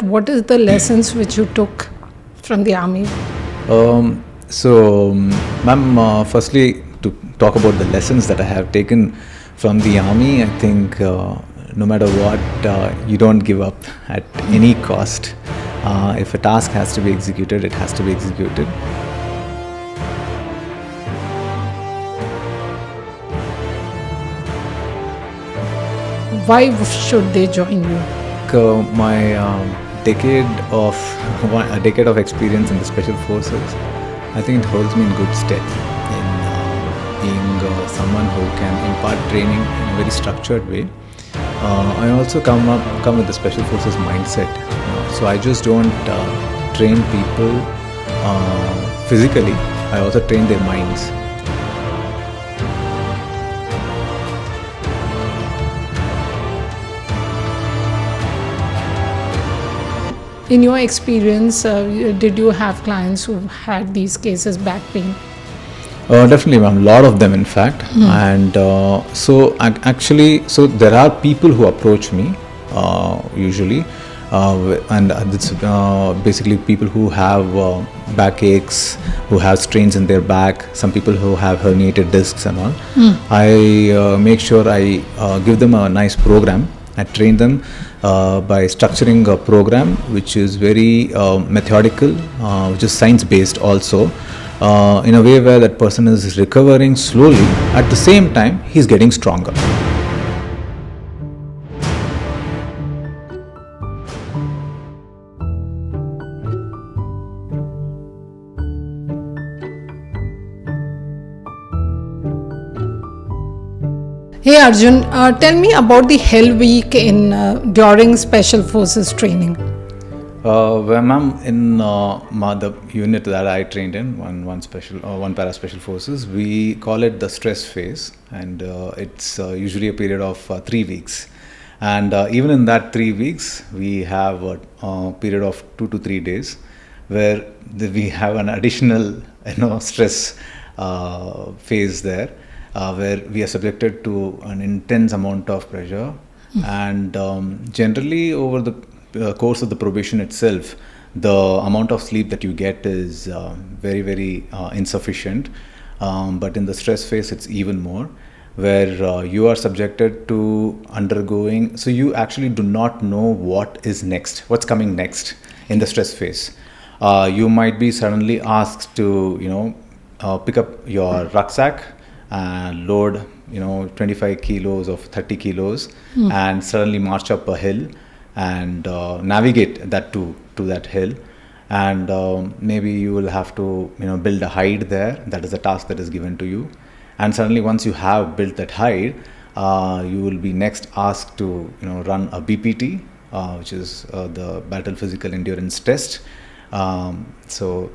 what is the lessons which you took from the army? Ma'am, firstly, to talk about the lessons that I have taken from the army, I think no matter what, you don't give up at any cost. If a task has to be executed, it has to be executed. Why should they join you? My decade of experience in the special forces, I think it holds me in good stead in being someone who can impart training in a very structured way. I also come with the special forces mindset. So I just don't train people physically. I also train their minds. In your experience, did you have clients who had these cases, back pain? Definitely, ma'am. A lot of them, in fact. And so there are people who approach me usually, and it's basically people who have backaches, who have strains in their back. Some people who have herniated discs and all. I make sure I give them a nice program. I train them by structuring a program which is very methodical, which is science-based also, in a way where that person is recovering slowly. At the same time, he's getting stronger. Hey Arjun, tell me about the Hell Week during Special Forces training. Well, ma'am, in the unit that I trained in, one para special forces, we call it the stress phase, and it's usually a period of 3 weeks. And even in that 3 weeks, we have a period of 2 to 3 days where we have an additional stress phase there. Where we are subjected to an intense amount of pressure, and generally over the course of the probation itself, the amount of sleep that you get is very, very insufficient. But in the stress phase, it's even more, where you are subjected to undergoing. So you actually do not know what's coming next in the stress phase. You might be suddenly asked to, pick up your rucksack and load 25 kilos of 30 kilos and suddenly march up a hill and navigate that to that hill, and maybe you will have to build a hide there. That is a task that is given to you, and suddenly once you have built that hide, you will be next asked to run a BPT, which is the Battle Physical Endurance Test. So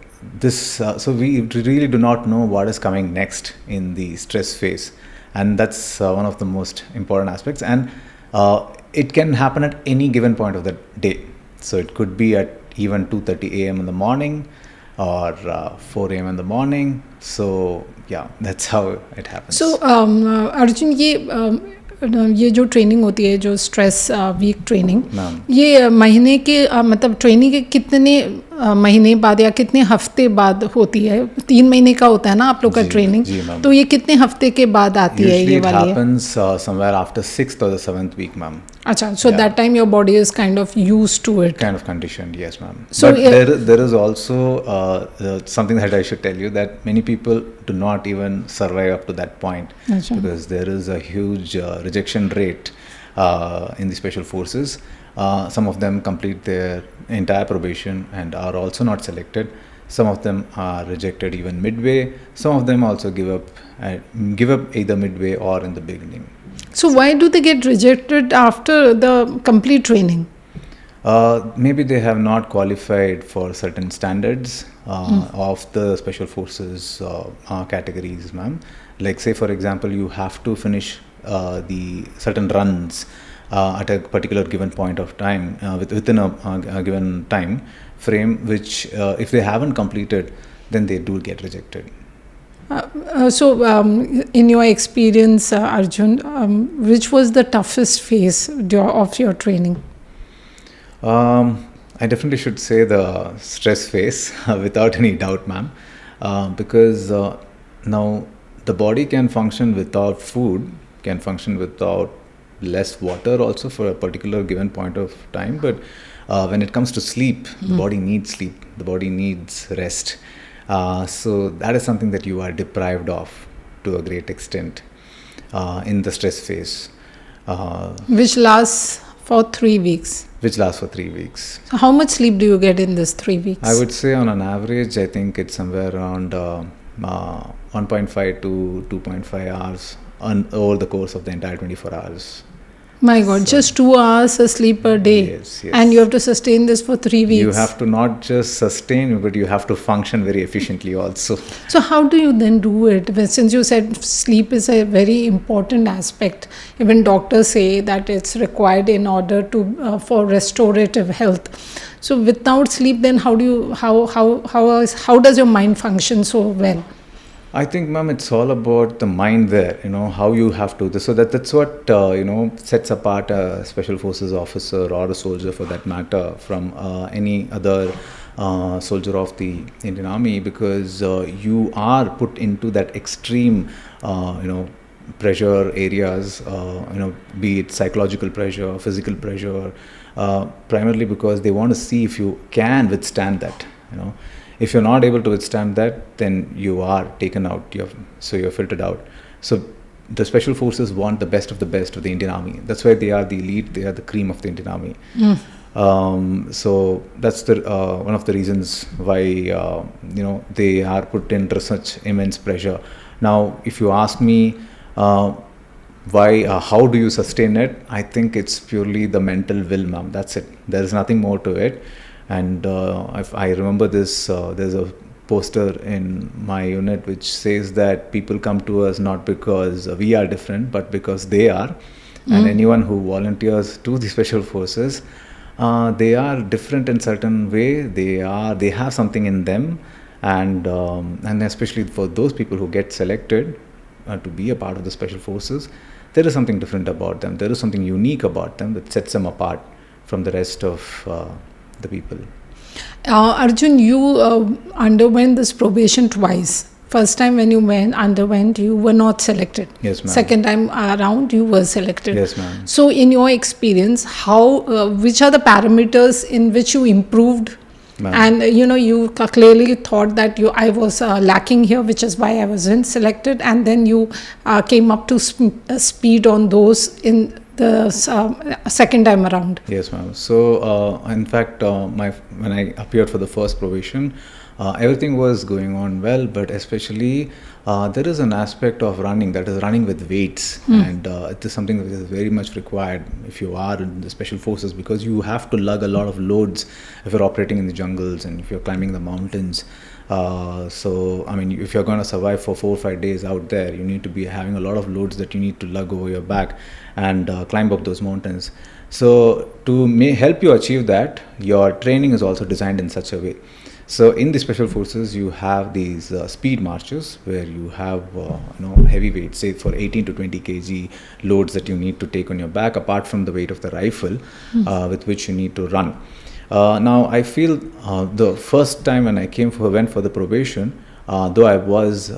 we really do not know what is coming next in the stress phase, and that's one of the most important aspects. And it can happen at any given point of the day. So it could be at even 2:30 a.m. in the morning or 4 a.m. in the morning. So yeah, that's how it happens. So Arjun, ये जो training होती है, जो stress week training, ये महीने के मतलब training के कितने महीने बाद या कितने हफ्ते बाद होती है? 3 महीने का होता है ना आप लोग का ट्रेनिंग, तो ये कितने हफ्ते के बाद आती है ये वाली? It happens somewhere after 6th or the 7th week, ma'am. अच्छा, so that time your body is kind of used to it. Kind of conditioned, yes, ma'am. So but there is also something that I should tell you, that many people do not even survive up to that point. Achha. Because there is a huge rejection rate in the special forces. Some of them complete their entire probation and are also not selected. Some of them are rejected even midway. Some of them also give up either midway or in the beginning. So why do they get rejected after the complete training? Maybe they have not qualified for certain standards of the special forces categories, ma'am. Like say for example, you have to finish the certain runs at a particular given point of time, within a given time frame, which if they haven't completed, then they do get rejected. So in your experience, Arjun, which was the toughest phase of your training? I I definitely should say the stress phase without any doubt, ma'am, because now the body can function without food, can function without less water also for a particular given point of time, but when it comes to sleep, the body needs sleep, the body needs rest. So that is something that you are deprived of to a great extent in the stress phase. Which lasts for 3 weeks. Which lasts for 3 weeks. So how much sleep do you get in this 3 weeks? I would say on an average, I think it's somewhere around 1.5 to 2.5 hours over the course of the entire 24 hours. My God, just 2 hours of sleep per day. Yes. And you have to sustain this for 3 weeks. You have to not just sustain, but you have to function very efficiently also. So how do you then do it? Since you said sleep is a very important aspect, even doctors say that it's required in order to for restorative health. So without sleep, then how does your mind function so well? I think, ma'am, it's all about the mind there, how you have to. So that's what, sets apart a special forces officer or a soldier for that matter from any other soldier of the Indian Army, because you are put into that extreme, pressure areas, be it psychological pressure, physical pressure, primarily because they want to see if you can withstand that, If you're not able to withstand that, then you are taken out. You're filtered out. So the special forces want the best of the Indian Army. That's why they are the elite. They are the cream of the Indian Army. So that's one of the reasons why they are put under such immense pressure. Now, if you ask me how do you sustain it, I think it's purely the mental will, ma'am. That's it. There is nothing more to it. And if I remember this, there's a poster in my unit which says that people come to us not because we are different, but because they are. And anyone who volunteers to the special forces, they are different in certain way. They have something in them, and especially for those people who get selected to be a part of the special forces, there is something different about them. There is something unique about them that sets them apart from the rest of the people. Arjun, you underwent this probation twice. First time when you underwent, you were not selected. Yes, ma'am. Second time around, you were selected. Yes, ma'am. So, in your experience, which are the parameters in which you improved? Ma'am. And you clearly thought that I was lacking here, which is why I wasn't selected. And then you came up to speed on those in the second time around. Yes, ma'am. So, in fact, when I appeared for the first probation, everything was going on well, but especially there is an aspect of running, that is running with weights, and it is something that is very much required if you are in the special forces, because you have to lug a lot of loads if you're operating in the jungles and if you're climbing the mountains. So, I mean, if you're going to survive for 4 or 5 days out there, you need to be having a lot of loads that you need to lug over your back and climb up those mountains. So, to help you achieve that, your training is also designed in such a way. So, in the special forces, you have these speed marches where you have heavy weights, say for 18 to 20 kg loads that you need to take on your back, apart from the weight of the rifle with which you need to run. Now, I feel the first time when I went for the probation, though I was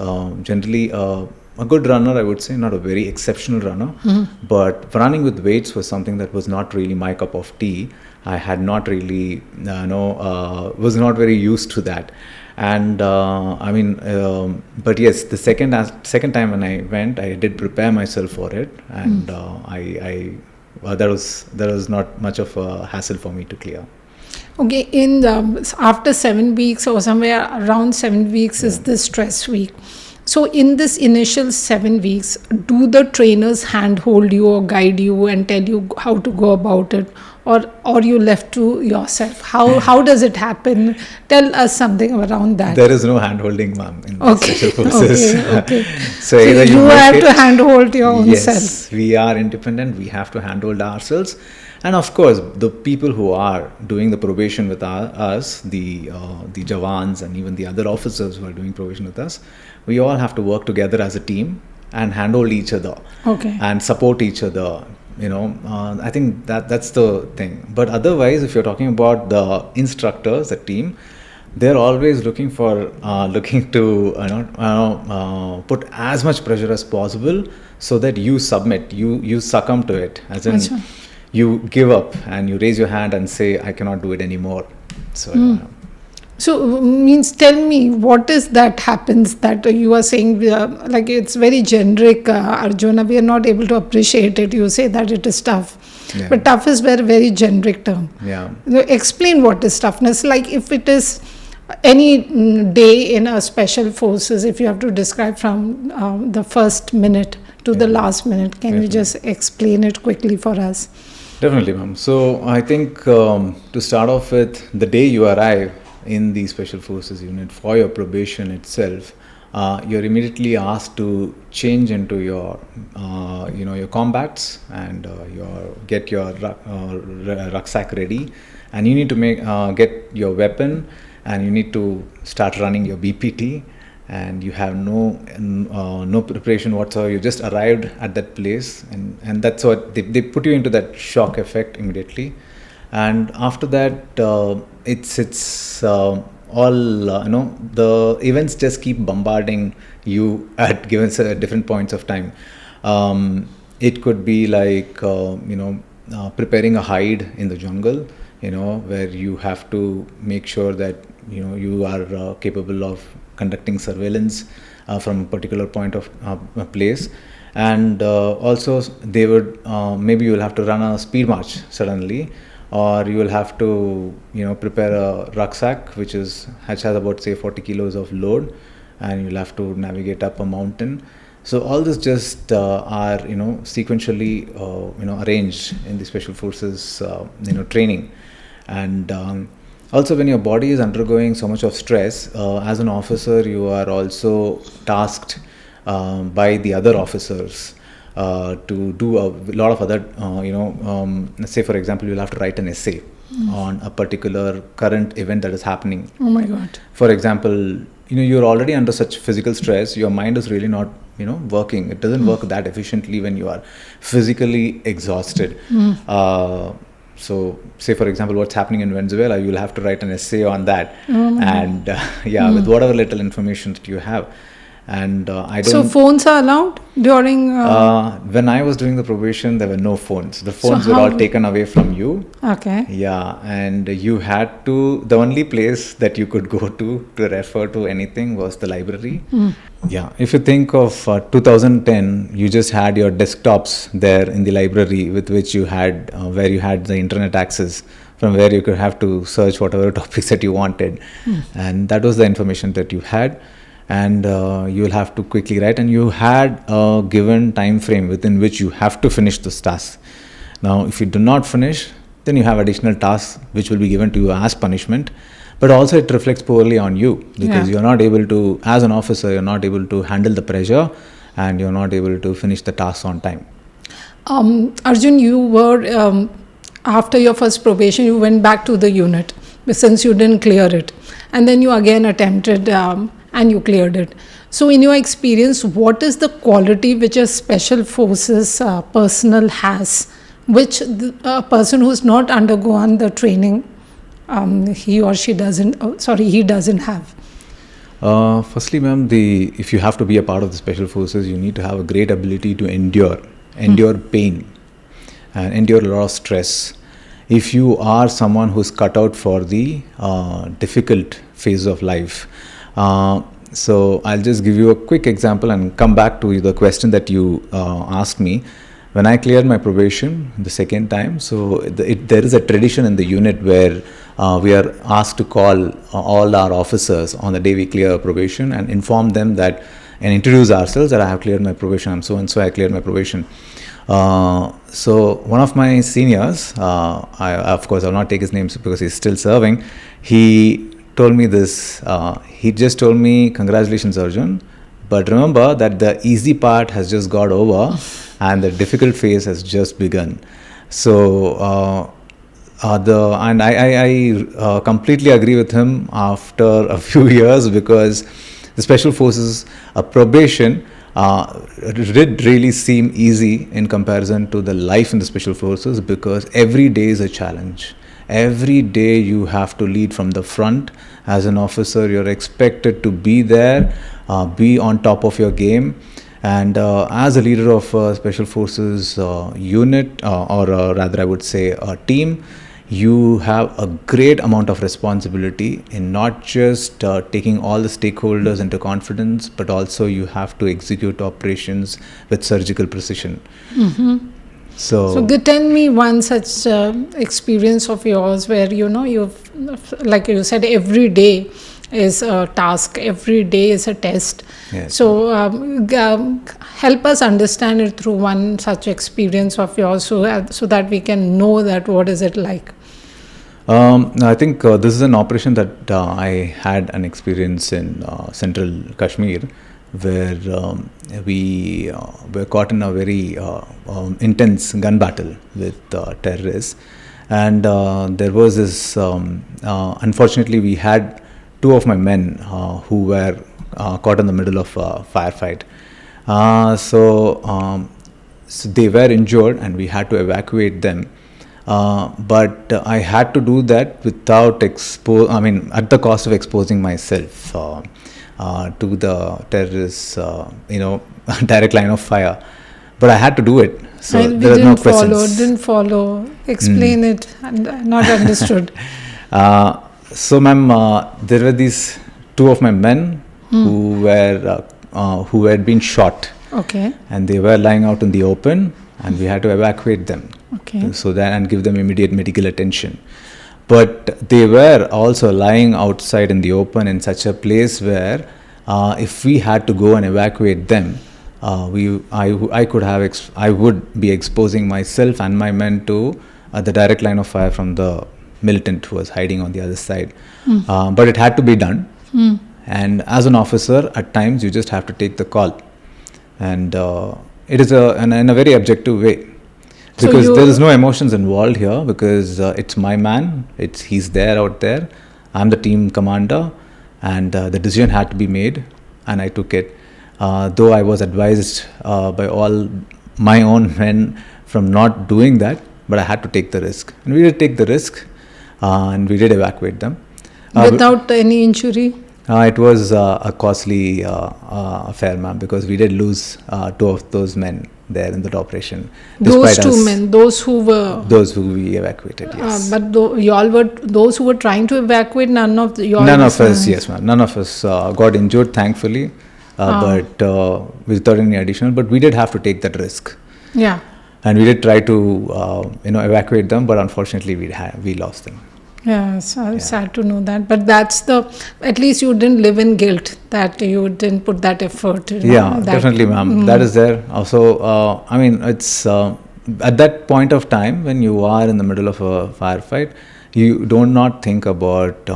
generally a good runner, I would say, not a very exceptional runner, but running with weights was something that was not really my cup of tea. I had not really, was not very used to that. And but yes, the second time when I went, I did prepare myself for it, and that was not much of a hassle for me to clear. Okay, after 7 weeks or somewhere around 7 weeks is the stress week. So in this initial 7 weeks, do the trainers handhold you or guide you and tell you how to go about it, or you left to yourself? How does it happen? Tell us something around that. There is no handholding, ma'am, in the special forces. Okay. So either you have to handhold your own self. Yes, we are independent. We have to handhold ourselves. And of course, the people who are doing the probation with us, the Jawans and even the other officers who are doing probation with us, we all have to work together as a team and handhold each other and support each other I think that's the thing. But otherwise, if you're talking about the instructors, the team, they're always looking to put as much pressure as possible so that you submit, you succumb to it, as in you give up and you raise your hand and say, I cannot do it anymore. So means, tell me, what is that happens that you are saying, like it's very generic, Arjuna, we are not able to appreciate it. You say that it is tough. Yeah. But tough is very generic term. Yeah. So explain what is toughness. Like if it is any day in a special forces, if you have to describe from the first minute to the last minute, can you just explain it quickly for us? Definitely, ma'am. So I think to start off with, the day you arrive in the Special Forces unit for your probation itself, you're immediately asked to change into your combats and get your rucksack ready, and you need to get your weapon, and you need to start running your BPT, and you have no preparation whatsoever. You just arrived at that place, and that's what they put you into that shock effect immediately. And after that, it's all the events just keep bombarding you at given different points of time. It could be like preparing a hide in the jungle, where you have to make sure that you are capable of conducting surveillance from a particular point of place. And also they would maybe you will have to run a speed march suddenly, or you will have to prepare a rucksack which has about say 40 kilos of load, and you'll have to navigate up a mountain. So all this just are sequentially arranged in the Special Forces training. And also when your body is undergoing so much of stress, as an officer you are also tasked by the other officers to do a lot of other, let's say for example, you'll have to write an essay on a particular current event that is happening. Oh my God. For example, you're already under such physical stress, your mind is really not, working. It doesn't work that efficiently when you are physically exhausted. So say for example, what's happening in Venezuela, you'll have to write an essay on that. And with whatever little information that you have. And I don't. So phones are allowed during. When I was doing the probation, there were no phones. The phones were all taken away from you. Okay. Yeah, and you had to. The only place that you could go to refer to anything was the library. Yeah, if you think of 2010, you just had your desktops there in the library with which you had where you had the internet access, from where you could have to search whatever topics that you wanted, and that was the information that you had. And you will have to quickly write, and you had a given time frame within which you have to finish this task. Now if you do not finish, then you have additional tasks which will be given to you as punishment, but also it reflects poorly on you, because you're not able to, as an officer, you're not able to handle the pressure, and you're not able to finish the tasks on time. Arjun, you were after your first probation, you went back to the unit since you didn't clear it, and then you again attempted and you cleared it. So in your experience, what is the quality which a Special Forces personnel has, which a person who's not undergone the training, he doesn't have? Firstly, ma'am, if you have to be a part of the Special Forces, you need to have a great ability to endure pain and endure a lot of stress. If you are someone who's cut out for the difficult phase of life. So I'll just give you a quick example and come back to the question that you asked me. When I cleared my probation the second time, so there is a tradition in the unit where we are asked to call all our officers on the day we clear probation and inform them that, and introduce ourselves, that I have cleared my probation, I'm so and so, I cleared my probation. So one of my seniors, of course I'll not take his name because he's still serving, he told me this. He just told me, congratulations Arjun, but remember that the easy part has just got over and the difficult phase has just begun. So I completely agree with him after a few years, because the Special Forces probation did really seem easy in comparison to the life in the special forces, because every day is a challenge. Every day you have to lead from the front. As an officer, you're expected to be there, be on top of your game. And as a leader of a special forces unit, or rather I would say a team, you have a great amount of responsibility in not just taking all the stakeholders into confidence, but also you have to execute operations with surgical precision. So tell me one such experience of yours where, you've, like you said, every day is a task, every day is a test. Yes. So help us understand it through one such experience of yours, so that we can know that what is it like. I think this is an operation that I had an experience in central Kashmir, where we were caught in a very intense gun battle with terrorists. And there was this, unfortunately we had two of my men who were caught in the middle of a firefight. So they were injured and we had to evacuate them. But I had to do that without at the cost of exposing myself to the terrorists, direct line of fire. But I had to do it. So there are no questions. Didn't follow. Explain it. Not understood. So, ma'am, there were these two of my men who had been shot. Okay. And they were lying out in the open, and we had to evacuate them. Okay. So that, and give them immediate medical attention. But they were also lying outside in the open in such a place where, if we had to go and evacuate them, I would be exposing myself and my men to the direct line of fire from the militant who was hiding on the other side. But it had to be done. And as an officer, at times you just have to take the call, and it is in a very objective way, because there is no emotions involved here, because it's my man, he's there out there, I'm the team commander, and the decision had to be made, and I took it. Though I was advised by all my own men from not doing that, but I had to take the risk, and we did take the risk, and we did evacuate them without any injury. It was a costly affair, ma'am, because we did lose two of those men there in that operation. Those two men, those who we evacuated, yes. But y'all were those who were trying to evacuate. None of us, yes, ma'am. None of us got injured, thankfully, but without any additional. But we did have to take that risk. Yeah. And we did try to evacuate them, but unfortunately we lost them. Yeah, sad to know that. But at least you didn't live in guilt that you didn't put that effort. Definitely, ma'am. That is there. Also, it's at that point of time when you are in the middle of a firefight, you do not think about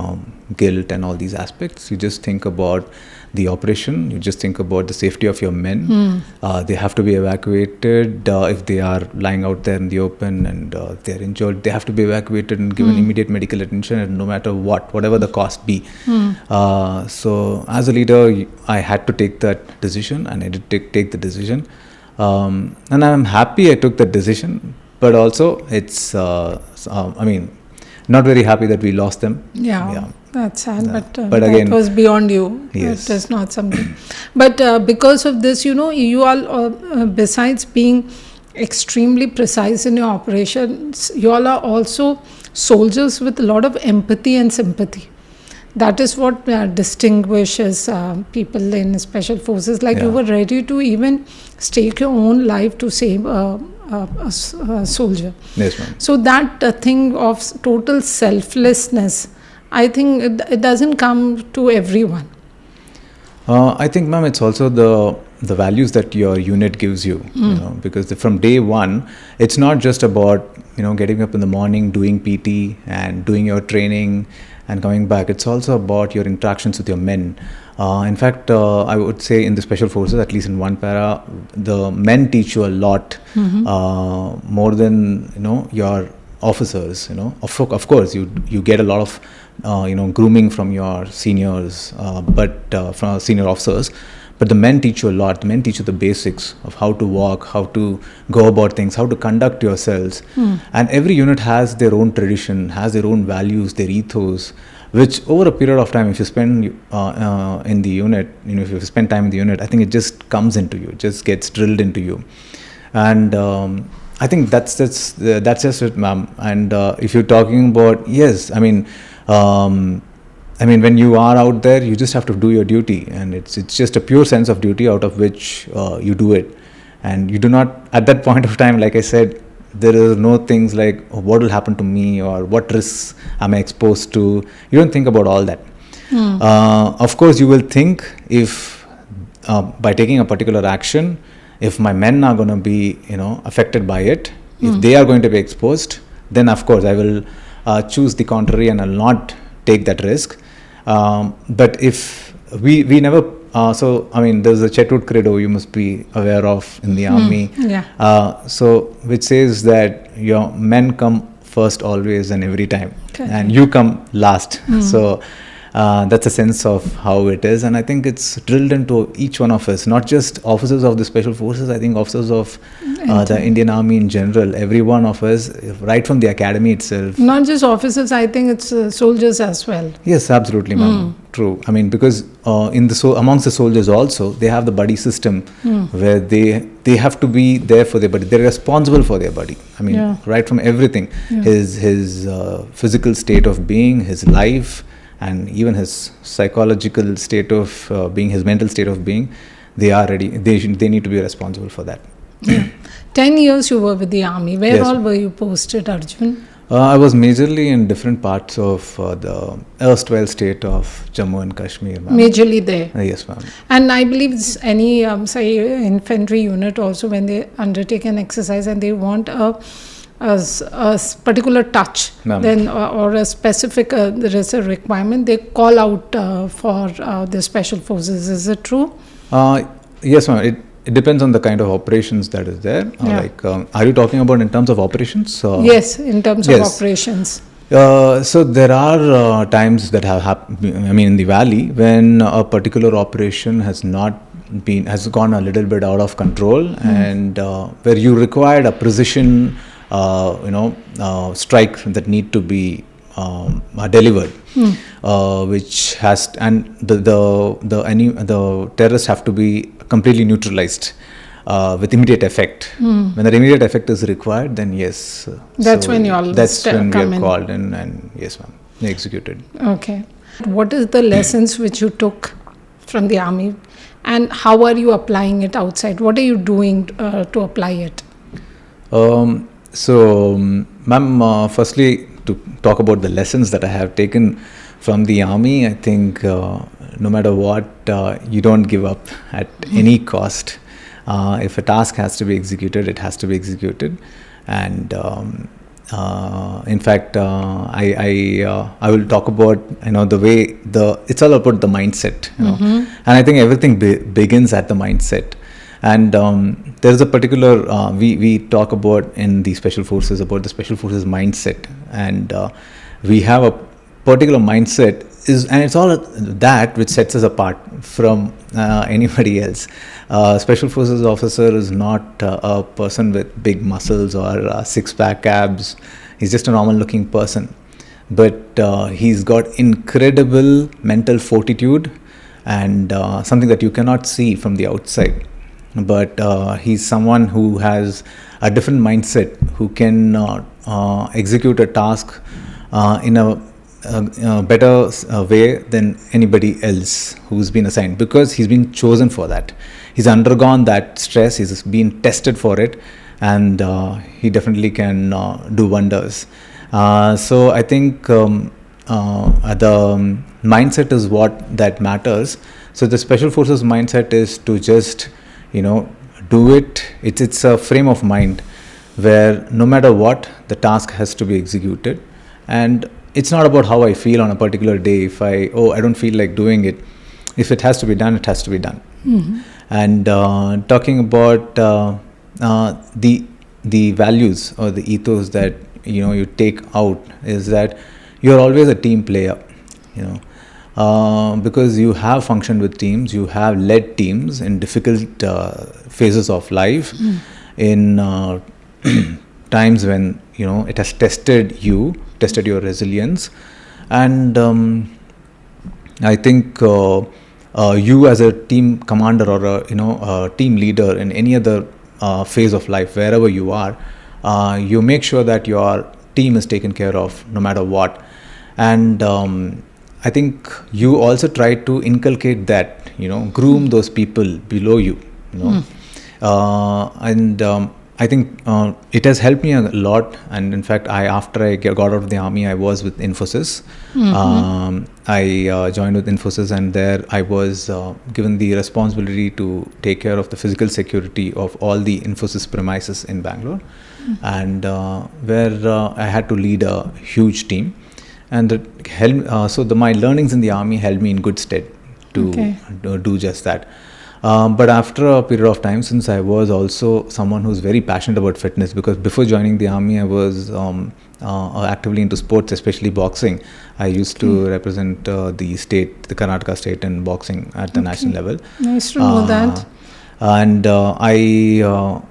guilt and all these aspects. You just think about the operation. You just think about the safety of your men. They have to be evacuated. If they are lying out there in the open and they are injured, they have to be evacuated and given immediate medical attention, and no matter whatever the cost be. So as a leader, I had to take that decision, and I did take the decision. And I'm happy I took that decision, but also it's, not very happy that we lost them. Yeah. That's sad, but again, that was beyond you. Yes. It is not something. But because of this, you all, besides being extremely precise in your operations, you all are also soldiers with a lot of empathy and sympathy. That is what distinguishes people in special forces. You were ready to even stake your own life to save a soldier. Yes, ma'am. So that thing of total selflessness, I think it doesn't come to everyone. I think, ma'am, it's also the values that your unit gives you, because from day one, it's not just about, getting up in the morning, doing PT and doing your training and coming back. It's also about your interactions with your men. In fact, I would say in the special forces, at least in one para, the men teach you a lot, more than, your officers. Of course, you get a lot of grooming from your seniors, but from senior officers. But the men teach you a lot. The men teach you the basics of how to walk, how to go about things, how to conduct yourselves. And every unit has their own tradition, has their own values, their ethos, which over a period of time, if you spend in the unit, if you spend time in the unit, I think it just comes into you, it just gets drilled into you. And I think that's just it, ma'am. And if you're talking about, yes, I mean, when you are out there, you just have to do your duty, and it's just a pure sense of duty out of which you do it. And you do not, at that point of time, like I said, there is no things like, oh, what will happen to me, or what risks am I exposed to. You don't think about all that. Of course, you will think if by taking a particular action, if my men are going to be, affected by it, if they are going to be exposed, then of course I will choose the contrary and I'll not take that risk. But if we never, there's a Chetwood credo you must be aware of in the army. Which says that your men come first always and every time, and you come last. So that's a sense of how it is, and I think it's drilled into each one of us, not just officers of the Special Forces. I think officers of the Indian Army in general, every one of us, right from the academy itself. Not just officers, I think it's soldiers as well. Yes, absolutely, ma'am. True. I mean, because amongst the soldiers also, they have the buddy system where they have to be there for their buddy. They're responsible for their buddy. I mean, right from everything, his physical state of being, his life, and even his psychological state of being, his mental state of being, they are ready. They need to be responsible for that. 10 years you were with the army. Where all were you posted, Arjun? I was majorly in different parts of the erstwhile state of Jammu and Kashmir, ma'am. Majorly there? Yes, ma'am. And I believe any, infantry unit also, when they undertake an exercise and they want a particular touch, then or a specific, there is a requirement, they call out for the Special Forces. Is it true? Yes, ma'am. It depends on the kind of operations that is there. Are you talking about in terms of operations? Yes, in terms of operations. So there are times that have happened, in the valley, when a particular operation has gone a little bit out of control, and where you required a precision strike that need to be delivered, which has, and the terrorists have to be completely neutralized with immediate effect. When that immediate effect is required, then yes. That's when you all That's when we are called in, and yes, ma'am, executed. Okay. What is the lessons which you took from the army, and how are you applying it outside? What are you doing to apply it? So, ma'am, firstly, to talk about the lessons that I have taken from the army, I think no matter what, you don't give up at any cost. If a task has to be executed, it has to be executed. And in fact, I will talk about the way it's all about the mindset. And I think everything begins at the mindset. And there's a particular we talk about in the Special Forces about the Special Forces mindset, and we have a particular mindset and it's all that which sets us apart from anybody else. Special Forces officer is not a person with big muscles or six-pack abs. He's just a normal-looking person, but he's got incredible mental fortitude and something that you cannot see from the outside. But he's someone who has a different mindset, who can execute a task in a better way than anybody else who's been assigned, because he's been chosen for that. He's undergone that stress, he's been tested for it, and he definitely can do wonders. So I think the mindset is what that matters. So the Special Forces mindset is to just do it. It's a frame of mind where no matter what, the task has to be executed, and it's not about how I feel on a particular day. If I don't feel like doing it, if it has to be done, it has to be done. And talking about the values or the ethos that you take out is that you're always a team player. because you have functioned with teams, you have led teams in difficult phases of life, in times when it has tested your resilience, and I think you as a team commander or a team leader in any other phase of life, wherever you are, you make sure that your team is taken care of no matter what. And I think you also try to inculcate that, groom those people below you, and I think it has helped me a lot. And in fact, after I got out of the army, I was with Infosys. I joined with Infosys, and there I was given the responsibility to take care of the physical security of all the Infosys premises in Bangalore, and where I had to lead a huge team. And it helped, my learnings in the army held me in good stead to do just that. But after a period of time, since I was also someone who's very passionate about fitness, because before joining the army, I was actively into sports, especially boxing. I used to represent the Karnataka state in boxing at the national level. Nice to know that. And I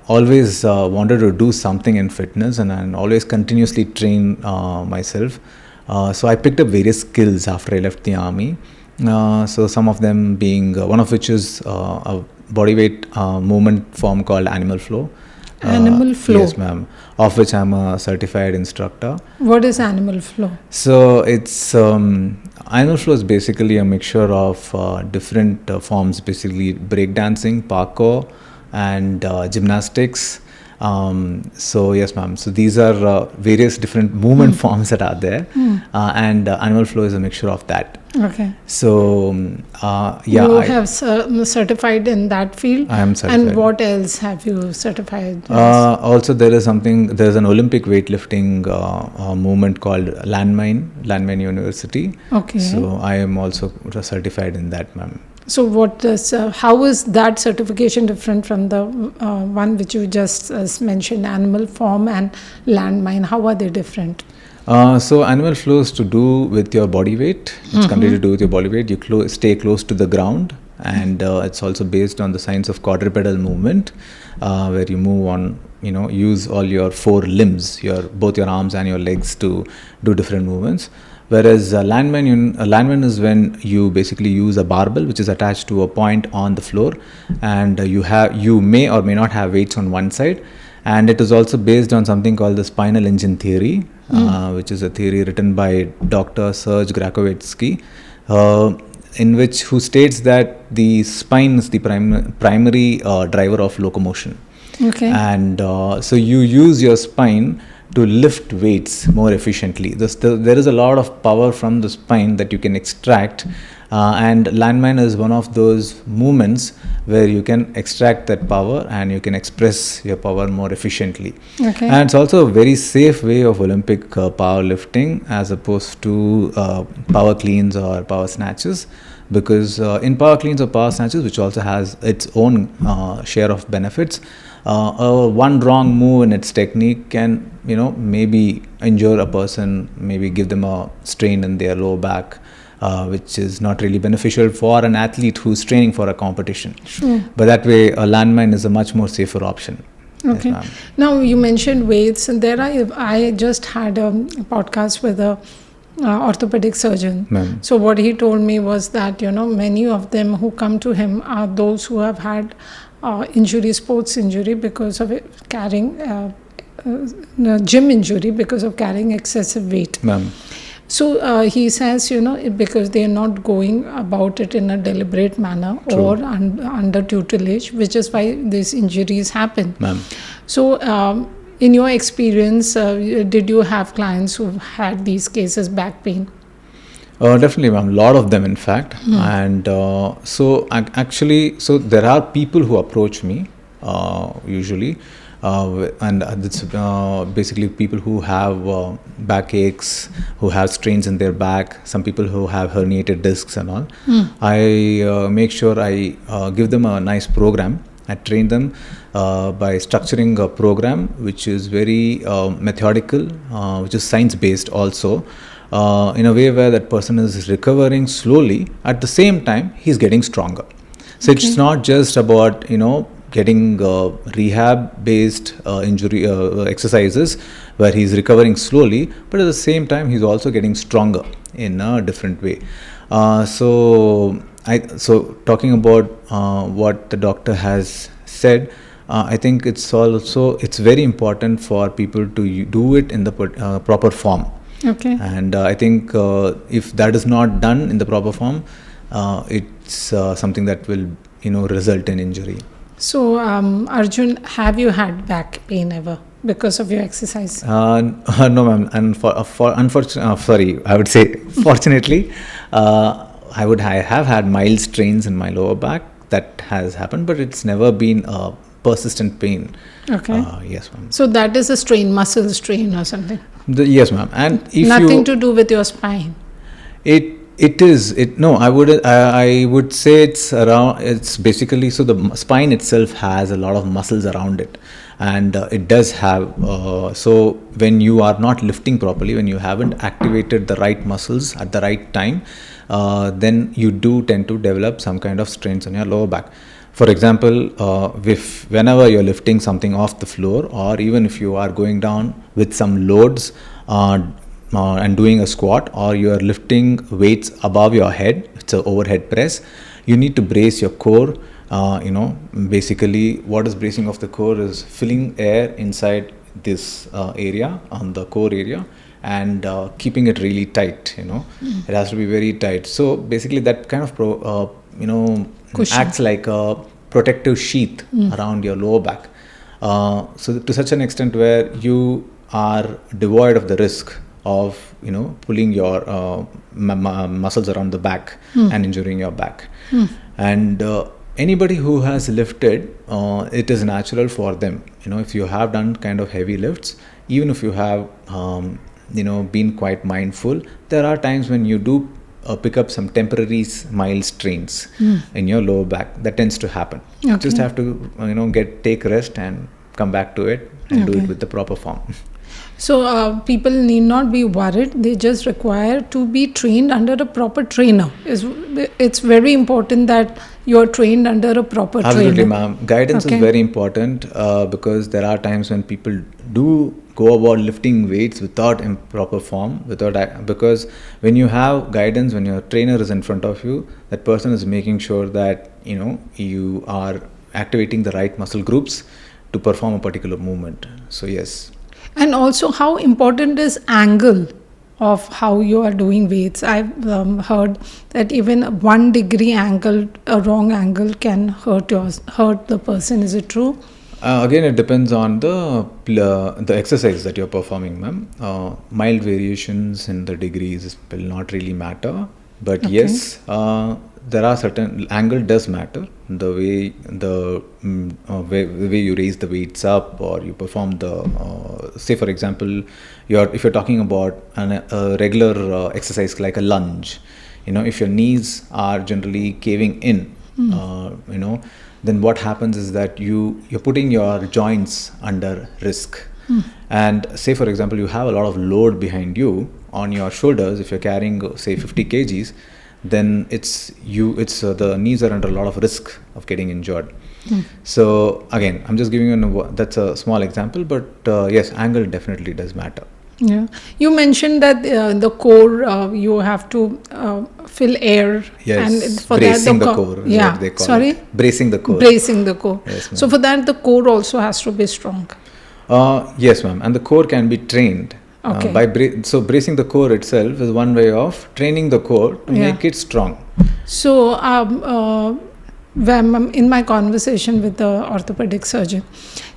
always wanted to do something in fitness, and I always continuously train myself. So I picked up various skills after I left the army. So some of them being, one of which is a bodyweight movement form called Animal Flow. Animal Flow? Yes, ma'am. Of which I'm a certified instructor. What is Animal Flow? So it's, Animal Flow is basically a mixture of different forms, basically breakdancing, parkour, and gymnastics. So yes, ma'am. So these are various different movement forms that are there, and Animal Flow is a mixture of that. Okay. So you have certified in that field. I am certified. And what else have you certified? Also, there's an Olympic weightlifting movement called landmine University. Okay. So I am also certified in that, ma'am. So how is that certification different from the one which you just mentioned, Animal Form and Landmine? How are they different? So Animal Flow is to do with your body weight. It's completely to do with your body weight. You stay close to the ground, and it's also based on the science of quadrupedal movement, where you move on, use all your four limbs, both your arms and your legs to do different movements. Whereas landmine is when you basically use a barbell which is attached to a point on the floor, and you may or may not have weights on one side, and it is also based on something called the spinal engine theory, which is a theory written by Dr. Serge Grakovetsky, who states that the spine is the primary driver of locomotion. Okay. And so you use your spine to lift weights more efficiently. There is a lot of power from the spine that you can extract, and landmine is one of those movements where you can extract that power and you can express your power more efficiently. Okay. And it's also a very safe way of Olympic powerlifting as opposed to power cleans or power snatches, because in power cleans or power snatches, which also has its own share of benefits, one wrong move in its technique can maybe injure a person, maybe give them a strain in their lower back, which is not really beneficial for an athlete who's training for a competition. Sure. But that way, a landmine is a much more safer option. Okay. Yes, now you mentioned weights, and I just had a podcast with a orthopedic surgeon. Ma'am. So what he told me was that many of them who come to him are those who have had sports injury because of carrying gym injury because of carrying excessive weight. Ma'am. So he says, because they are not going about it in a deliberate manner. True. Or under tutelage, which is why these injuries happen. Ma'am. So in your experience, did you have clients who had these cases, back pain? Definitely, ma'am. A lot of them, in fact. And so there are people who approach me usually, and it's basically people who have back aches, who have strains in their back, some people who have herniated discs and all. I make sure I give them a nice program. I train them by structuring a program which is very methodical, which is science-based also. in a way where that person is recovering slowly. At the same time, he's getting stronger. So it's not just about, getting rehab-based injury exercises where he's recovering slowly, but at the same time, he's also getting stronger in a different way. So talking about what the doctor has said, I think it's very important for people to do it in the proper form. Okay. And I think if that is not done in the proper form, it's something that will, result in injury. So, Arjun, have you had back pain ever because of your exercise? No, ma'am. And fortunately, I have had mild strains in my lower back. That has happened, but it's never been a persistent pain. Okay. Yes, ma'am. So that is a strain, muscle strain or something? Yes, ma'am. And if nothing to do with your spine? I would say it's basically, so the spine itself has a lot of muscles around it, and it does have, so when you are not lifting properly, when you haven't activated the right muscles at the right time, then you do tend to develop some kind of strains on your lower back. For example, whenever you're lifting something off the floor, or even if you are going down with some loads, and doing a squat, or you are lifting weights above your head, it's an overhead press, you need to brace your core. Basically what is bracing of the core is filling air inside this area, on the core area, and keeping it really tight. It has to be very tight. So basically that kind of acts like a protective sheath around your lower back, so to such an extent where you are devoid of the risk of pulling your muscles around the back and injuring your back. And anybody who has lifted, it is natural for them. If you have done kind of heavy lifts, even if you have been quite mindful, there are times when you do pick up some temporary mild strains in your lower back. That tends to happen. Okay. You just have to take rest and come back to it and do it with the proper form. So people need not be worried. They just require to be trained under a proper trainer. It's very important that you're trained under a proper trainer. Absolutely, ma'am. Guidance is very important, because there are times when people do go about lifting weights without proper form, because when you have guidance, when your trainer is in front of you, that person is making sure that you are activating the right muscle groups to perform a particular movement. So yes. And also, how important is angle of how you are doing weights? I've heard that even a 1 degree angle, a wrong angle, can hurt the person. Is it true? Again, it depends on the exercise that you're performing, ma'am. Mild variations in the degrees will not really matter, but yes, there are certain angle does matter. The way you raise the weights up, or you perform say for example, if you're talking about a regular exercise like a lunge, if your knees are generally caving in, then what happens is that you're putting your joints under risk. And say for example, you have a lot of load behind you on your shoulders. If you're carrying say 50 kgs, then the knees are under a lot of risk of getting injured. So again, I'm just giving you that's a small example, but yes, angle definitely does matter. Yeah, you mentioned that the core you have to fill air. Yes, and for bracing that the core. Yeah, what they call sorry. It. Bracing the core. Bracing the core. Yes, ma'am. So for that, the core also has to be strong. Yes, ma'am, and the core can be trained. Okay. So bracing the core itself is one way of training the core to make it strong. So in my conversation with the orthopedic surgeon,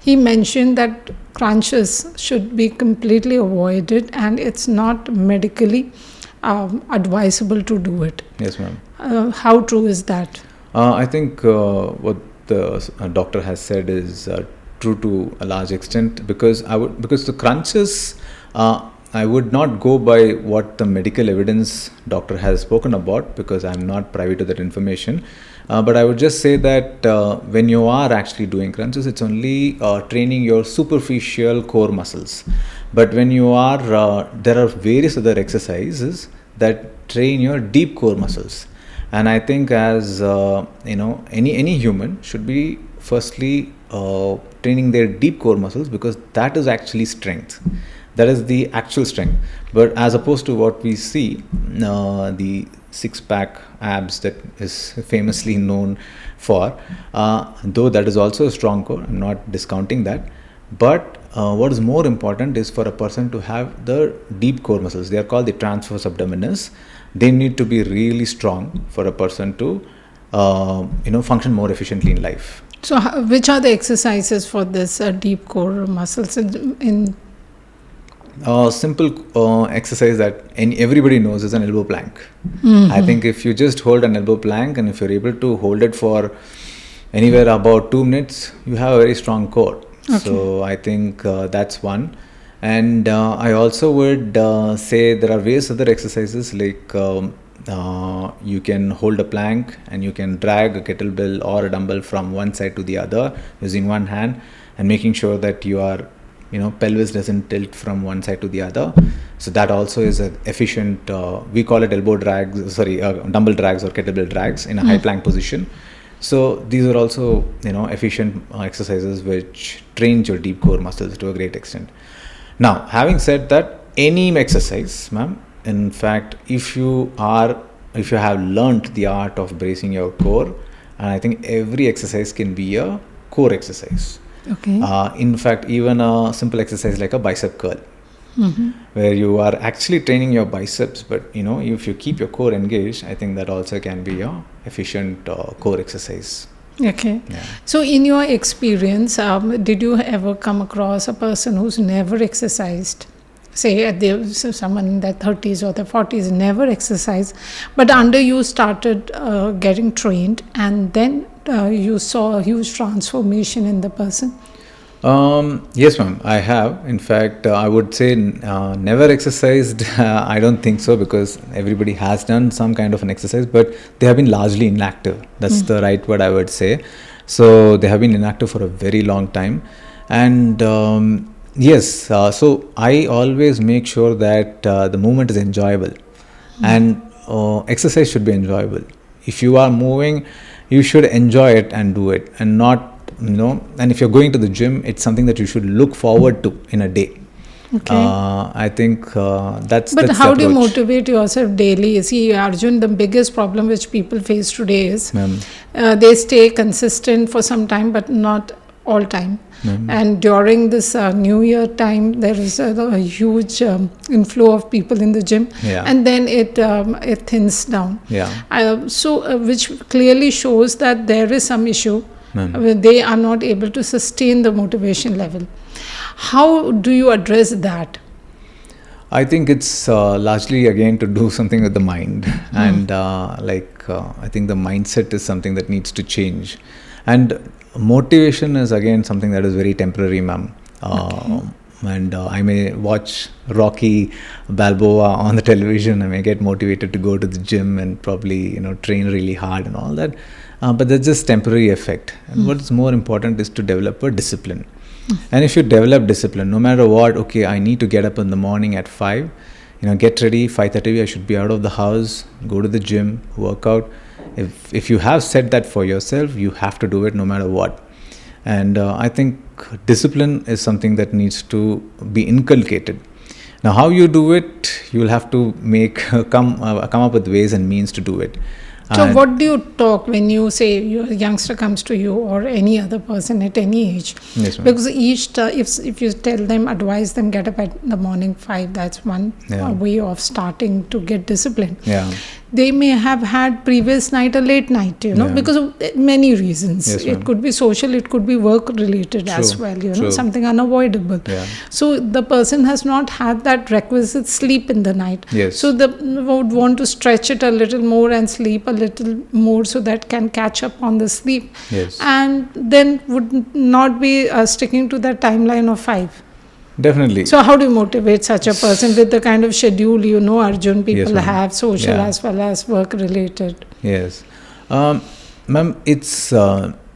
he mentioned that crunches should be completely avoided, and it's not medically advisable to do it. Yes, ma'am. How true is that? I think what the doctor has said is true to a large extent, because the crunches, I would not go by what the medical evidence doctor has spoken about, because I'm not privy to that information. But I would just say that when you are actually doing crunches, it's only training your superficial core muscles. But when you are, there are various other exercises that train your deep core muscles. And I think as any human should be firstly training their deep core muscles, because that is actually strength. That is the actual strength. But as opposed to what we see, the six-pack abs that is famously known for, though that is also a strong core, I'm not discounting that. But what is more important is for a person to have the deep core muscles. They are called the transverse abdominis. They need to be really strong for a person to function more efficiently in life. So which are the exercises for this deep core muscles in simple exercise that everybody knows is an elbow plank. Mm-hmm. I think if you just hold an elbow plank, and if you're able to hold it for anywhere about 2 minutes, you have a very strong core. Okay. So I think that's one. And I also would say there are various other exercises like you can hold a plank and you can drag a kettlebell or a dumbbell from one side to the other using one hand, and making sure that your pelvis doesn't tilt from one side to the other. So that also is an efficient, we call it dumbbell drags or kettlebell drags in a high plank position. So these are also efficient exercises which train your deep core muscles to a great extent. Now, having said that, any exercise, ma'am, in fact, if you have learnt the art of bracing your core, and I think every exercise can be a core exercise. Okay. In fact, even a simple exercise like a bicep curl, mm-hmm. where you are actually training your biceps, but if you keep your core engaged, I think that also can be a efficient core exercise. Okay. Yeah. So in your experience, did you ever come across a person who's never exercised? Say someone in their 30s or their 40s never exercised, but under you started getting trained, and then you saw a huge transformation in the person? Yes, ma'am, I have. In fact, I would say never exercised. I don't think so, because everybody has done some kind of an exercise, but they have been largely inactive. That's the right word I would say. So they have been inactive for a very long time. And yes, so I always make sure that the movement is enjoyable. And exercise should be enjoyable. If you are moving, you should enjoy it and do it, and not and if you're going to the gym, it's something that you should look forward to in a day. Okay. I think that's But that's how the do you approach. motivate yourself daily? See, Arjun, the biggest problem which people face today is Ma'am. They stay consistent for some time, but not all time. Ma'am. And during this New Year time, there is a huge inflow of people in the gym, Yeah. and then it thins down. Yeah. So which clearly shows that there is some issue. Ma'am. They are not able to sustain the motivation level. How do you address that? I think it's largely again to do something with the mind, and I think the mindset is something that needs to change, and motivation is again something that is very temporary, ma'am. Okay. And I may watch Rocky Balboa on the television. I may get motivated to go to the gym and probably train really hard and all that, but that's just temporary effect. And what is more important is to develop a discipline. And if you develop discipline, no matter what, okay, I need to get up in the morning at 5, get ready, 5:30 I should be out of the house, go to the gym, work out. If you have set that for yourself, you have to do it no matter what. And I think discipline is something that needs to be inculcated. Now, how you do it, you will have to come up with ways and means to do it. So what do you talk when you say your youngster comes to you, or any other person at any age? Yes, ma'am. Because if you tell them, advise them, get up at the morning 5, that's one way of starting to get discipline. Yeah. They may have had previous night a late night, because of many reasons. Yes, it ma'am. could be social, it could be work related as well, True. something unavoidable. Yeah. So the person has not had that requisite sleep in the night. Yes. So they would want to stretch it a little more and sleep a little more so that can catch up on the sleep. Yes. And then would not be sticking to that timeline of 5. Definitely. So how do you motivate such a person with the kind of schedule Arjun, people ma'am. have, social Yeah. as well as work related? Yes. Ma'am, it's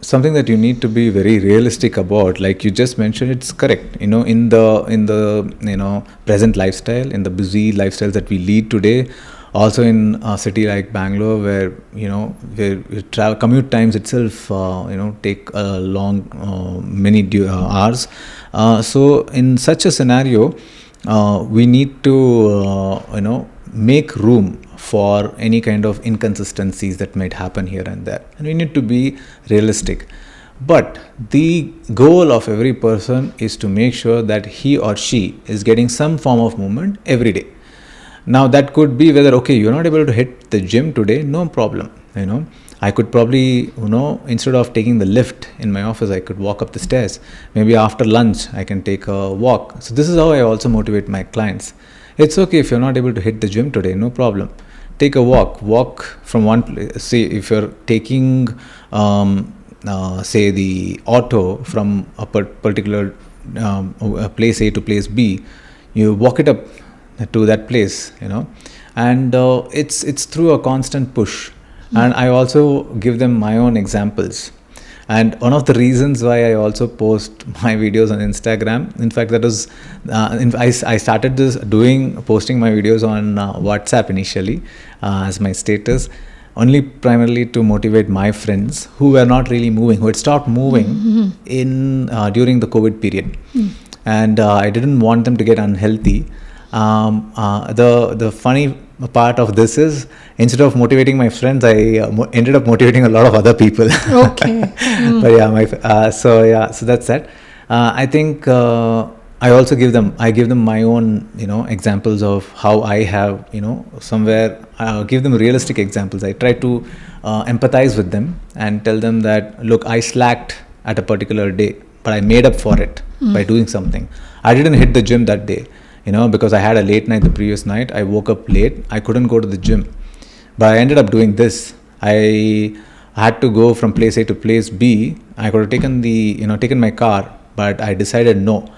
something that you need to be very realistic about. Like you just mentioned, it's correct. In the present lifestyle, in the busy lifestyles that we lead today, also in a city like Bangalore, where travel commute times itself take a long many hours. So in such a scenario, we need to make room for any kind of inconsistencies that might happen here and there, and we need to be realistic. But the goal of every person is to make sure that he or she is getting some form of movement every day. Now that could be whether, okay, you're not able to hit the gym today, no problem. I could probably, instead of taking the lift in my office, I could walk up the stairs. Maybe after lunch, I can take a walk. So this is how I also motivate my clients. It's okay if you're not able to hit the gym today, no problem. Take a walk from one place. See, if you're taking, say, the auto from a particular place A to place B, you walk it up to that place, and it's through a constant push. And I also give them my own examples. And one of the reasons why I also post my videos on Instagram, in fact, that was, I started posting my videos on WhatsApp initially as my status, only primarily to motivate my friends who were not really moving, who had stopped moving during the COVID period. And I didn't want them to get unhealthy. The funny part of this is, instead of motivating my friends, I ended up motivating a lot of other people. Okay. But yeah, so that's that. I think I also give them my own examples of how I have somewhere give them realistic examples. I try to empathize with them and tell them that, look, I slacked at a particular day, but I made up for it by doing something. I didn't hit the gym that day, because I had a late night the previous night. I woke up late. I couldn't go to the gym. But I ended up doing this. I had to go from place A to place B. I could have taken my car, but I decided no.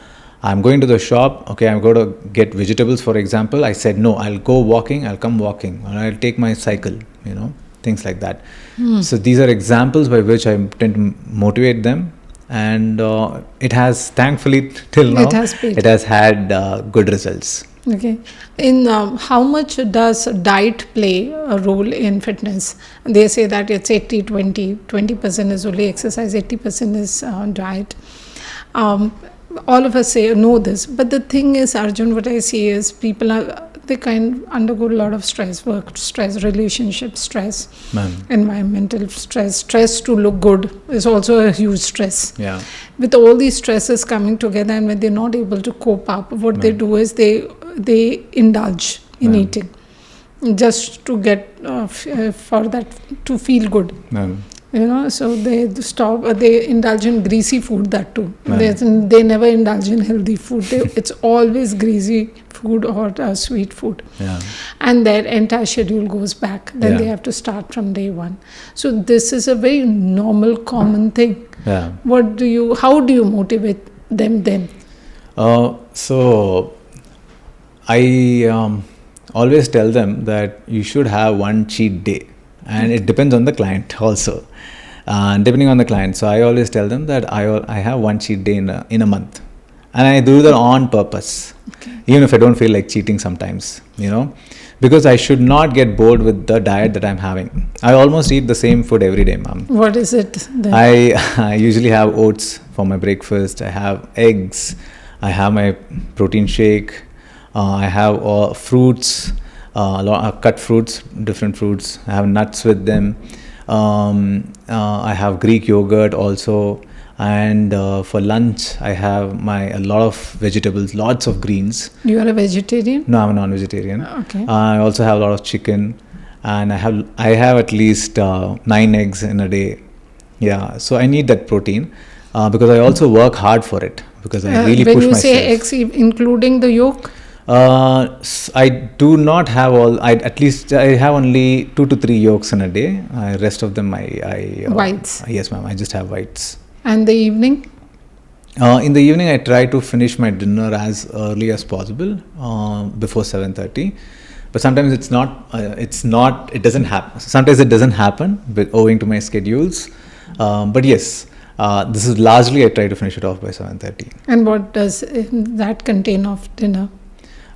I'm going to the shop. Okay, I'm going to get vegetables, for example. I said no. I'll go walking. I'll come walking, or I'll take my cycle. Things like that. So these are examples by which I tend to motivate them. And it has, thankfully, till now, it has had good results. Okay. In how much does diet play a role in fitness? They say that it's 80-20. 20% is only exercise, 80% is diet. All of us know this, but the thing is, Arjun, what I see is people they kind of undergo a lot of stress, work stress, relationship stress, environmental stress to look good is also a huge stress. Yeah. With all these stresses coming together, and when they're not able to cope up, what they do is they indulge in eating just to get for that to feel good. So they indulge in greasy food, that too. They never indulge in healthy food. It's always greasy food or sweet food. Yeah. And their entire schedule goes back. Then they have to start from day one. So this is a very normal, common thing. Yeah. How do you motivate them then? So I always tell them that you should have one cheat day. And it depends on the client also, depending on the client. So I always tell them that I have one cheat day in a month, and I do that on purpose, even if I don't feel like cheating sometimes, because I should not get bored with the diet that I'm having. I almost eat the same food every day, ma'am. What is it then? I usually have oats for my breakfast. I have eggs. I have my protein shake. I have fruits. Cut fruits, different fruits. I have nuts with them. I have Greek yogurt also. And for lunch, I have a lot of vegetables, lots of greens. You are a vegetarian? No, I'm a non-vegetarian. Okay. I also have a lot of chicken, and I have at least 9 eggs in a day. Yeah, so I need that protein because I also work hard for it, because I really push myself. When you say eggs, including the yolk? I do not have I have only 2 to 3 yolks in a day. Rest of them I whites. Yes, ma'am. I just have whites. And the evening? In the evening, I try to finish my dinner as early as possible, before 7:30. But sometimes it doesn't happen. Sometimes it doesn't happen owing to my schedules. But yes, this is largely I try to finish it off by 7:30. And what does that contain of dinner?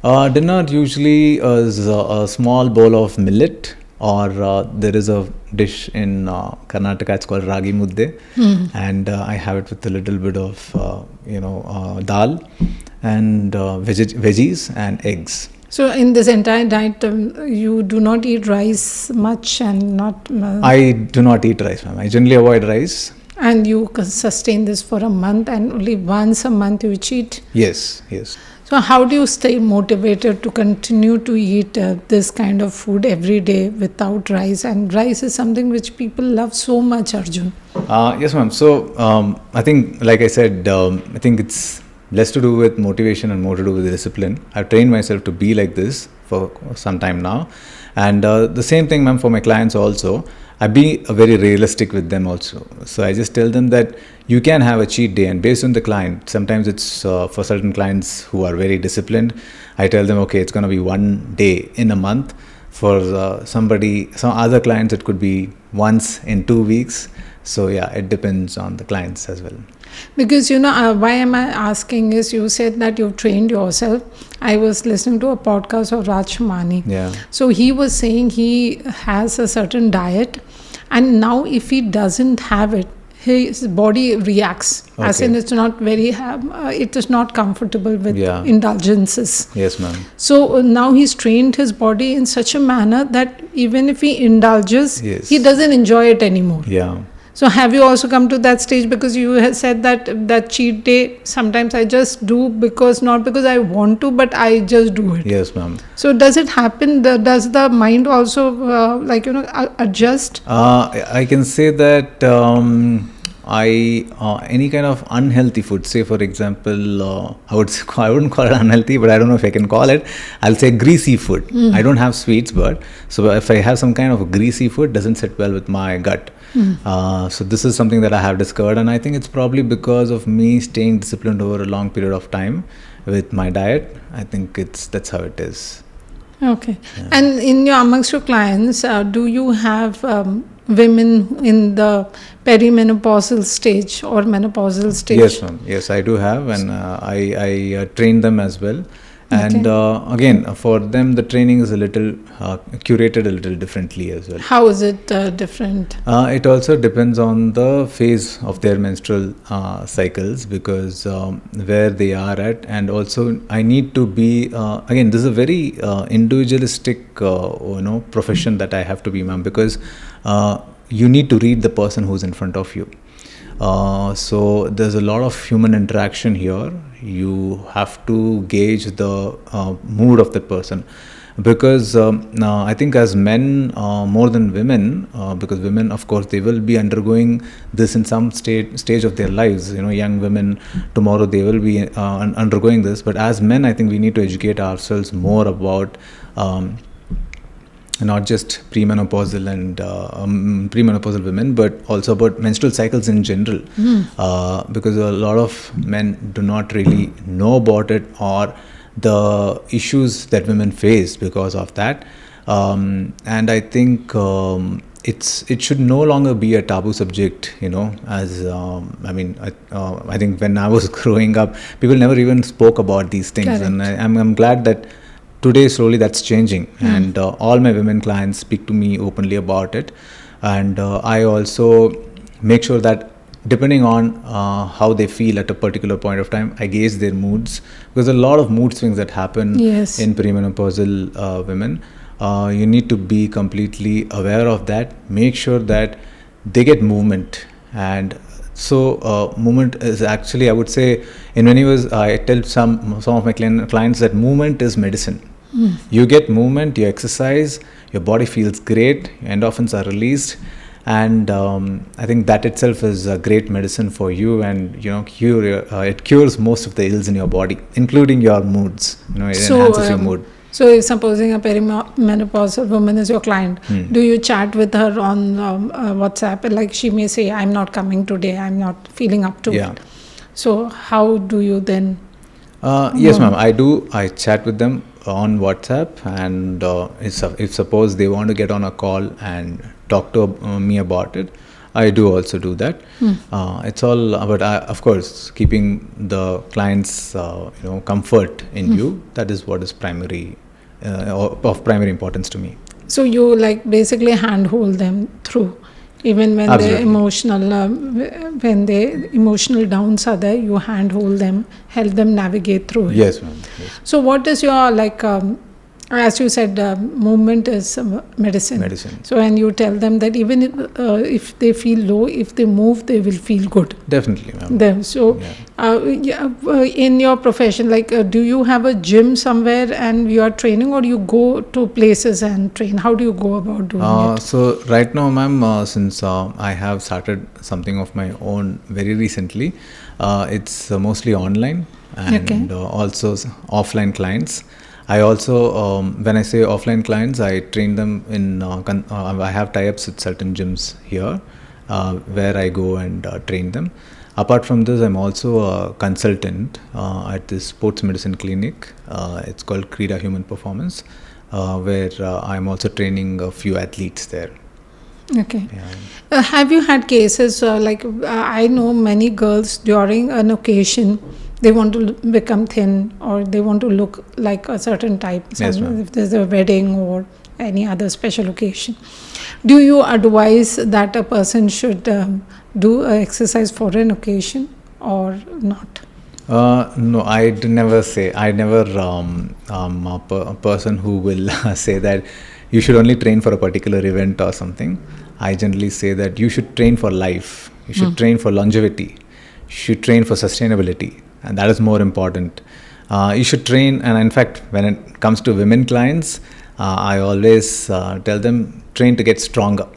Dinner usually is a small bowl of millet, or there is a dish in Karnataka, it's called ragi mudde, and I have it with a little bit of dal and veggies and eggs. So in this entire diet, you do not eat rice much and not... I do not eat rice, ma'am. I generally avoid rice. And you can sustain this for a month, and only once a month you cheat? Yes. So how do you stay motivated to continue to eat this kind of food every day without rice? And rice is something which people love so much, Arjun. Yes, ma'am. So I think, like I said, I think it's less to do with motivation and more to do with discipline. I've trained myself to be like this for some time now. And the same thing, ma'am, for my clients also. I be very realistic with them also. So I just tell them that you can have a cheat day, and based on the client, sometimes it's for certain clients who are very disciplined, I tell them, okay, it's going to be one day in a month. For some other clients, it could be once in 2 weeks. So yeah, it depends on the clients as well. Because why am I asking is, you said that you've trained yourself. I was listening to a podcast of Raj Mani. Yeah. So he was saying he has a certain diet, and now if he doesn't have it, his body reacts. Okay. As in, it's not it is not comfortable with indulgences. Yes, ma'am. So now he's trained his body in such a manner that even if he indulges, he doesn't enjoy it anymore. Yeah. So have you also come to that stage? Because you have said that cheat day, sometimes I just do not because I want to, but I just do it. Yes, ma'am. So does it happen? Does the mind also adjust? I can say that any kind of unhealthy food, say for example, I wouldn't call it unhealthy, but I don't know if I can call it. I'll say greasy food. I don't have sweets, but so if I have some kind of greasy food, doesn't sit well with my gut. So this is something that I have discovered, and I think it's probably because of me staying disciplined over a long period of time with my diet. I think that's how it is. Okay. Yeah. And amongst your clients, do you have women in the perimenopausal stage or menopausal stage? Yes, ma'am. Yes, I do have, and I train them as well. And again, for them, the training is a little curated a little differently as well. How is it different? It also depends on the phase of their menstrual cycles, because where they are at, and also I need to be again, this is a very individualistic profession that I have to be, ma'am, because you need to read the person who's in front of you. So there's a lot of human interaction here. You have to gauge the mood of the person, because I think as men more than women, because women, of course, they will be undergoing this in some stage of their lives. Young women tomorrow, they will be undergoing this. But as men, I think we need to educate ourselves more about not just premenopausal and premenopausal women, but also about menstrual cycles in general, because a lot of men do not really know about it, or the issues that women face because of that. And I think it should no longer be a taboo subject, as I think when I was growing up, people never even spoke about these things. Correct. And I'm glad that today slowly that's changing, and all my women clients speak to me openly about it. And I also make sure that depending on how they feel at a particular point of time, I gauge their moods, because a lot of mood swings that happen in perimenopausal women. You need to be completely aware of that. Make sure that they get movement. And so movement is actually, I would say, in many ways, I tell some of my clients that movement is medicine. You get movement, you exercise, your body feels great, endorphins are released, and I think that itself is a great medicine for you, and it cures most of the ills in your body, including your moods. It enhances your mood. So if supposing a perimenopausal woman is your client, do you chat with her on WhatsApp? Like, she may say, I'm not coming today, I'm not feeling up to it. So how do you then? Yes, ma'am, I do. I chat with them on WhatsApp, and if suppose they want to get on a call and talk to me about it, I do also do that. It's all about, of course, keeping the client's comfort in view. That is what is primary of primary importance to me. So you like basically handhold them through, even when Absolutely. when the emotional downs are there, you handhold them, help them navigate through it. Yes, ma'am. Yes. So what is your as you said, movement is medicine. So when you tell them that even if they feel low, if they move, they will feel good. Definitely, ma'am. So in your profession, do you have a gym somewhere and you are training, or you go to places and train? How do you go about doing it? So right now, ma'am, since I have started something of my own very recently, it's mostly online and also offline clients. I also, when I say offline clients, I train them in, I have tie-ups with certain gyms here where I go and train them. Apart from this, I'm also a consultant at this sports medicine clinic. It's called Krida Human Performance, where I'm also training a few athletes there. Okay. Yeah. Have you had cases I know many girls during an occasion, they want to become thin or they want to look like a certain type. Yes, ma'am. If there's a wedding or any other special occasion. Do you advise that a person should do exercise for an occasion or not? No, I'd never say. I never a person who will say that you should only train for a particular event or something. I generally say that you should train for life. You should train for longevity. You should train for sustainability. And that is more important. You should train, and in fact, when it comes to women clients, I always tell them train to get stronger.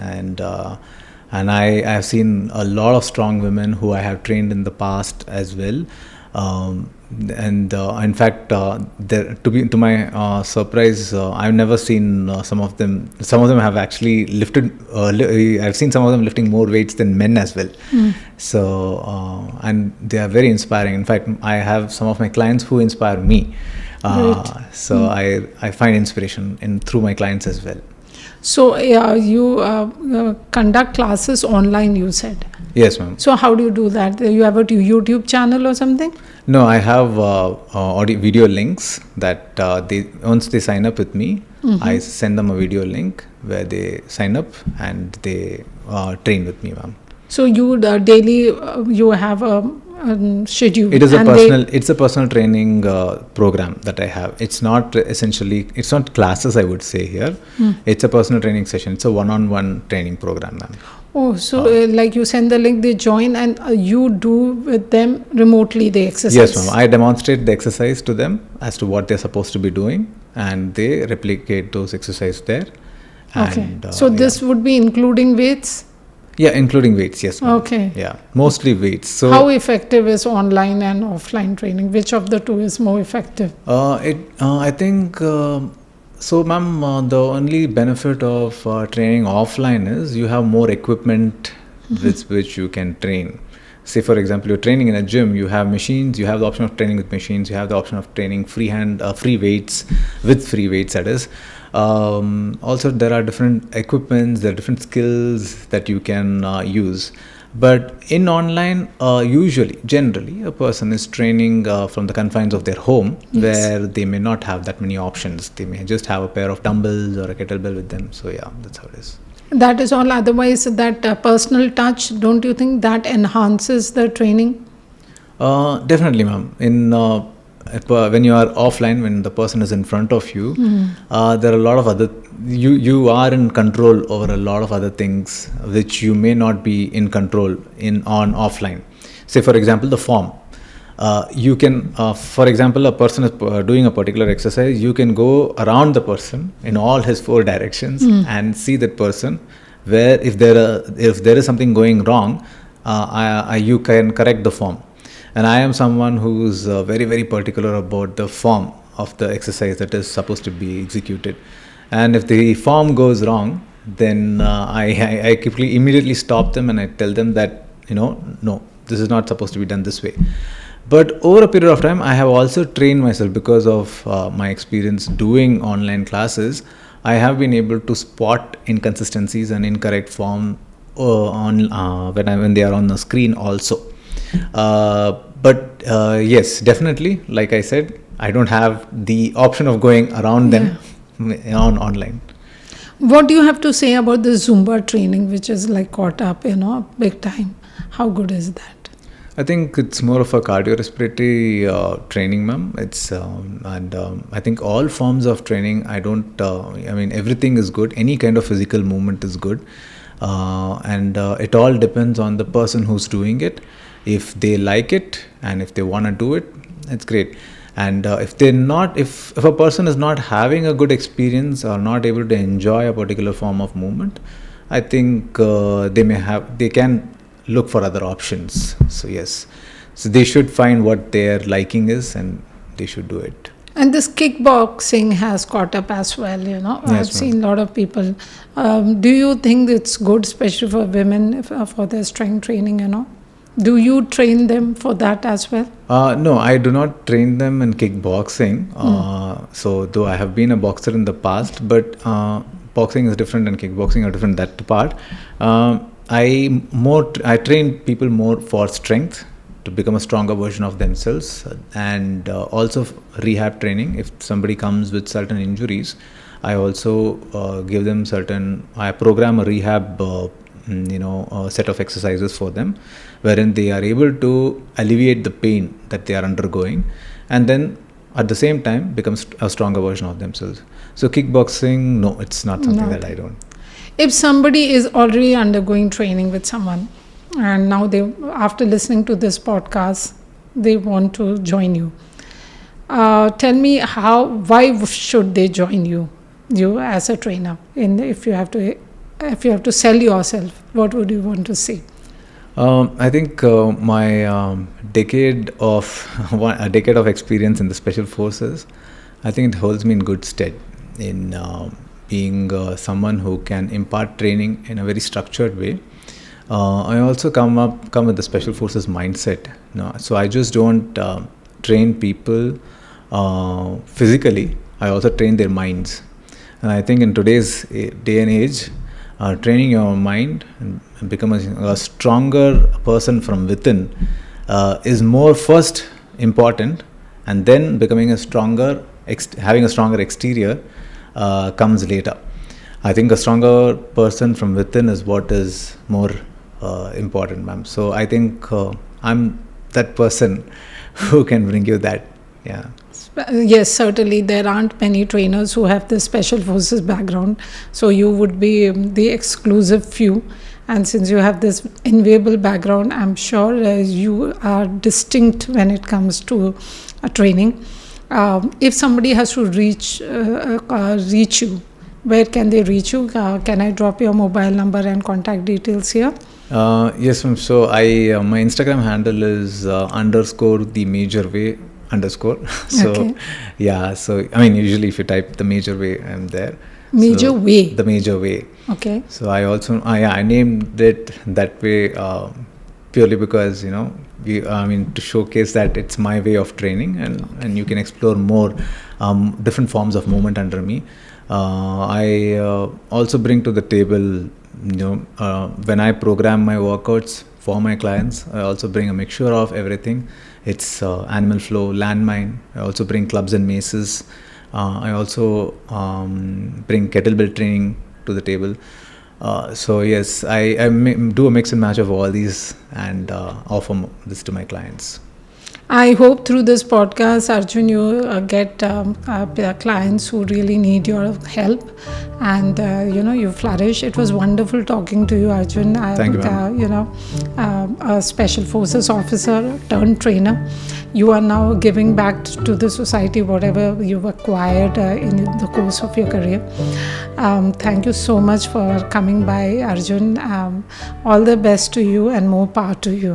And I have seen a lot of strong women who I have trained in the past as well. In fact, to my surprise, I've never seen some of them. Some of them have actually lifted. I've seen some of them lifting more weights than men as well. So, and they are very inspiring. In fact, I have some of my clients who inspire me. So I find inspiration through my clients as well. So you conduct classes online, you said? Yes, ma'am. So how do you do that? You have a YouTube channel or something? No, I have audio video links that once they sign up with me, I send them a video link where they sign up and they train with me, ma'am. So you daily you have a schedule. It is it's a personal training program that I have. It's not it's not classes, I would say here. It's a personal training session. It's a one-on-one training program, ma'am. Oh, so like you send the link, they join, and you do with them remotely the exercise? Yes, ma'am. I demonstrate the exercise to them as to what they're supposed to be doing, and they replicate those exercises there. Okay. And, so this would be including weights? Yeah, including weights, yes, ma'am. Okay. Yeah, mostly weights. So how effective is online and offline training? Which of the two is more effective? I think... So, ma'am, the only benefit of training offline is you have more equipment with which you can train. Say, for example, you're training in a gym, you have machines, you have the option of training with machines, you have the option of training free weights, that is. Also, there are different equipments, there are different skills that you can use. But in online, generally, a person is training from the confines of their home, where they may not have that many options. They may just have a pair of dumbbells or a kettlebell with them. So yeah, that's how it is. That is all. Otherwise, that personal touch, don't you think that enhances the training? Definitely, ma'am. When you are offline, when the person is in front of you, there are a lot of other... You are in control over a lot of other things which you may not be in control on offline. Say, for example, the form. You can, for example, a person is doing a particular exercise, you can go around the person in all his 4 directions and see that person, where if there is something going wrong, you can correct the form. And I am someone who's very, very particular about the form of the exercise that is supposed to be executed. And if the form goes wrong, then I immediately stop them and I tell them that, no, this is not supposed to be done this way. But over a period of time, I have also trained myself because of my experience doing online classes. I have been able to spot inconsistencies and incorrect form when they are on the screen also. But yes, definitely, like I said, I don't have the option of going around them on online. What do you have to say about the Zumba training, which is like caught up, big time? How good is that? I think it's more of a cardiorespiratory training, ma'am. It's I think all forms of training. Everything is good. Any kind of physical movement is good, and it all depends on the person who's doing it. If they like it and if they want to do it, it's great. And if a person is not having a good experience or not able to enjoy a particular form of movement, I think they can look for other options. So yes, so they should find what their liking is and they should do it. And this kickboxing has caught up as well, Yes, I've seen a lot of people. Do you think it's good, especially for women, for their strength training, Do you train them for that as well? No, I do not train them in kickboxing. So though I have been a boxer in the past, but boxing is different and kickboxing are different, that part. I train people more for strength, to become a stronger version of themselves, and also rehab training. If somebody comes with certain injuries, I also give them I program a rehab set of exercises for them, wherein they are able to alleviate the pain that they are undergoing, and then at the same time become a stronger version of themselves. So kickboxing, no, it's not something that I don't. If somebody is already undergoing training with someone and now after listening to this podcast, they want to join you, tell me why should they join you as a trainer? If you have to sell yourself, what would you want to say? I think my decade of experience in the special forces, I think it holds me in good stead in being someone who can impart training in a very structured way. I also come with the special forces mindset. So I just don't train people physically. I also train their minds. And I think in today's day and age, training your mind and become a stronger person from within is more first important, and then becoming having a stronger exterior comes later. I think a stronger person from within is what is more important, ma'am. So I think I'm that person who can bring you that. Yeah. Yes, certainly there aren't many trainers who have the special forces background, so you would be the exclusive few. And since you have this enviable background, I'm sure you are distinct when it comes to training. If somebody has to reach you, where can they reach you? Can I drop your mobile number and contact details here? Yes, ma'am. So my Instagram handle is _the major way _ So Okay. yeah, so I mean, usually if you type the major way, I'm there. Major way. The major way. Okay. So I also I named it that way purely because to showcase that it's my way of training, and you can explore more different forms of movement under me. I also bring to the table, when I program my workouts for my clients, I also bring a mixture of everything. It's animal flow, landmine. I also bring clubs and maces. I also bring kettlebell training to the table. So yes, I do a mix and match of all these and offer this to my clients. I hope through this podcast, Arjun, you get clients who really need your help, and you flourish. It was wonderful talking to you, Arjun. Thank you, ma'am. A special forces officer turned trainer. You are now giving back to the society whatever you've acquired in the course of your career. Thank you so much for coming by, Arjun. All the best to you and more power to you.